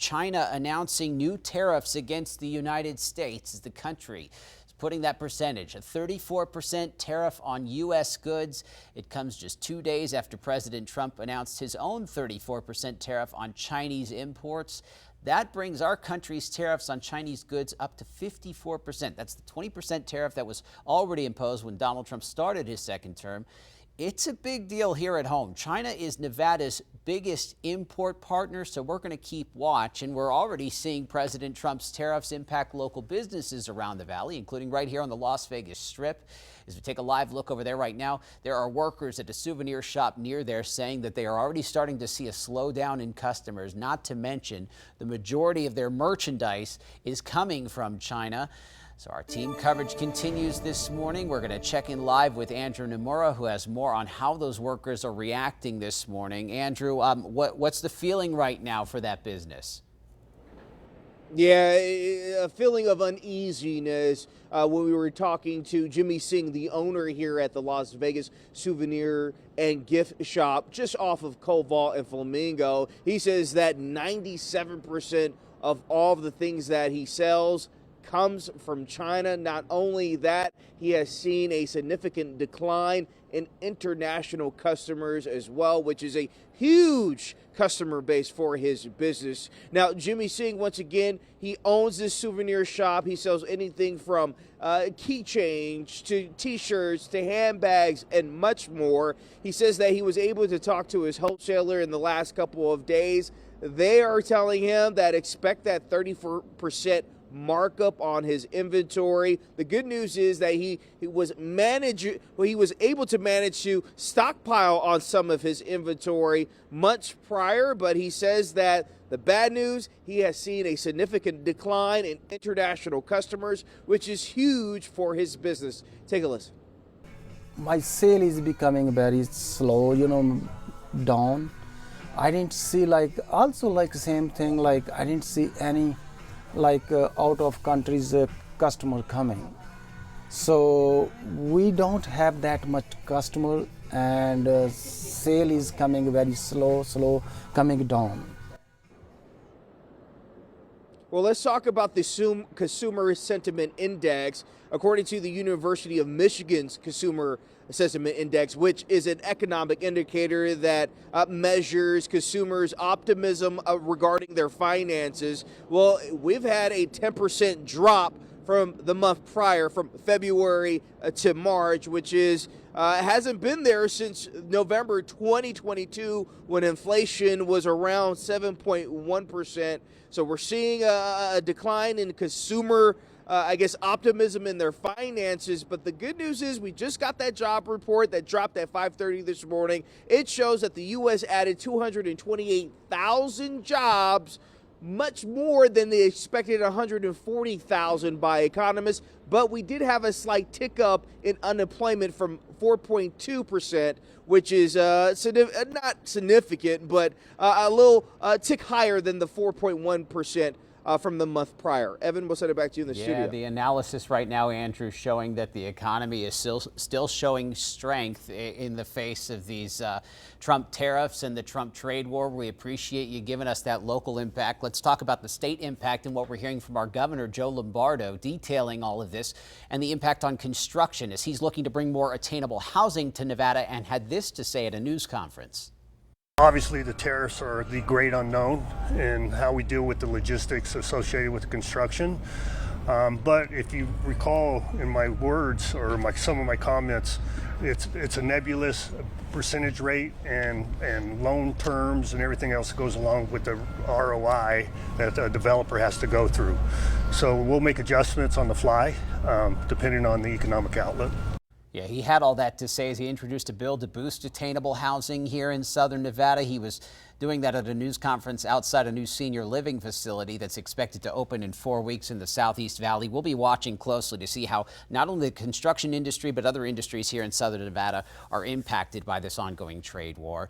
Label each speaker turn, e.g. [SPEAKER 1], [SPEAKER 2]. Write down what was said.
[SPEAKER 1] China announcing new tariffs against the United States as the country is putting that percentage, a 34% tariff on U.S. goods. It comes just 2 days after President Trump announced his own 34% tariff on Chinese imports. That brings our country's tariffs on Chinese goods up to 54%. That's the 20% tariff that was already imposed when Donald Trump started his second term. It's a big deal here at home. China is Nevada's biggest import partner, so we're going to keep watch. And we're already seeing President Trump's tariffs impact local businesses around the valley, including right here on the Las Vegas Strip. As we take a live look over there right now, there are workers at a souvenir shop near there saying that they are already starting to see a slowdown in customers, not to mention the majority of their merchandise is coming from China. So our team coverage continues this morning. We're going to check in live with Andrew Nomura, who has more on how those workers are reacting this morning. Andrew, what's the feeling right now for that business?
[SPEAKER 2] Yeah, a feeling of uneasiness when we were talking to Jimmy Singh, the owner here at the Las Vegas Souvenir and Gift Shop just off of Cobalt and Flamingo. He says that 97% of all of the things that he sells comes from China. Not only that, he has seen a significant decline in international customers as well, which is a huge customer base for his business. Now, Jimmy Singh, once again, he owns this souvenir shop. He sells anything from keychains to t-shirts to handbags and much more. He says that he was able to talk to his wholesaler in the last couple of days. They are telling him that expect that 34% markup on his inventory. The good news is that he was able to manage to stockpile on some of his inventory much prior, but he says that the bad news, he has seen a significant decline in international customers, which is huge for his business. Take a listen.
[SPEAKER 3] My sale is becoming very slow, down. I didn't see same thing, I didn't see any out of countries customer coming, so we don't have that much customer, and sale is coming very slow coming down.
[SPEAKER 2] Well, let's talk about the Consumer Sentiment Index. According to the University of Michigan's Consumer Sentiment Index, which is an economic indicator that measures consumers' optimism regarding their finances, well, we've had a 10% drop from the month prior, from February to March, which is hasn't been there since November 2022, when inflation was around 7.1%. So we're seeing a decline in consumer optimism in their finances. But the good news is we just got that job report that dropped at 5:30 this morning. It shows that the U.S. added 228,000 jobs, much more than the expected 140,000 by economists. But we did have a slight tick up in unemployment from 4.2%, which is not significant, but a little tick higher than the 4.1% from the month prior. Evan, we'll send it back to you in the studio.
[SPEAKER 1] Yeah, the analysis right now, Andrew, showing that the economy is still showing strength in the face of these Trump tariffs and the Trump trade war. We appreciate you giving us that local impact. Let's talk about the state impact and what we're hearing from our governor, Joe Lombardo, detailing all of this and the impact on construction as he's looking to bring more attainable housing to Nevada, and had this to say at a news conference.
[SPEAKER 4] Obviously, the tariffs are the great unknown in how we deal with the logistics associated with the construction. But if you recall in my words or some of my comments, it's a nebulous percentage rate and loan terms and everything else that goes along with the ROI that a developer has to go through. So we'll make adjustments on the fly depending on the economic outlook.
[SPEAKER 1] Yeah, he had all that to say as he introduced a bill to boost attainable housing here in southern Nevada. He was doing that at a news conference outside a new senior living facility that's expected to open in 4 weeks in the Southeast Valley. We'll be watching closely to see how not only the construction industry but other industries here in southern Nevada are impacted by this ongoing trade war.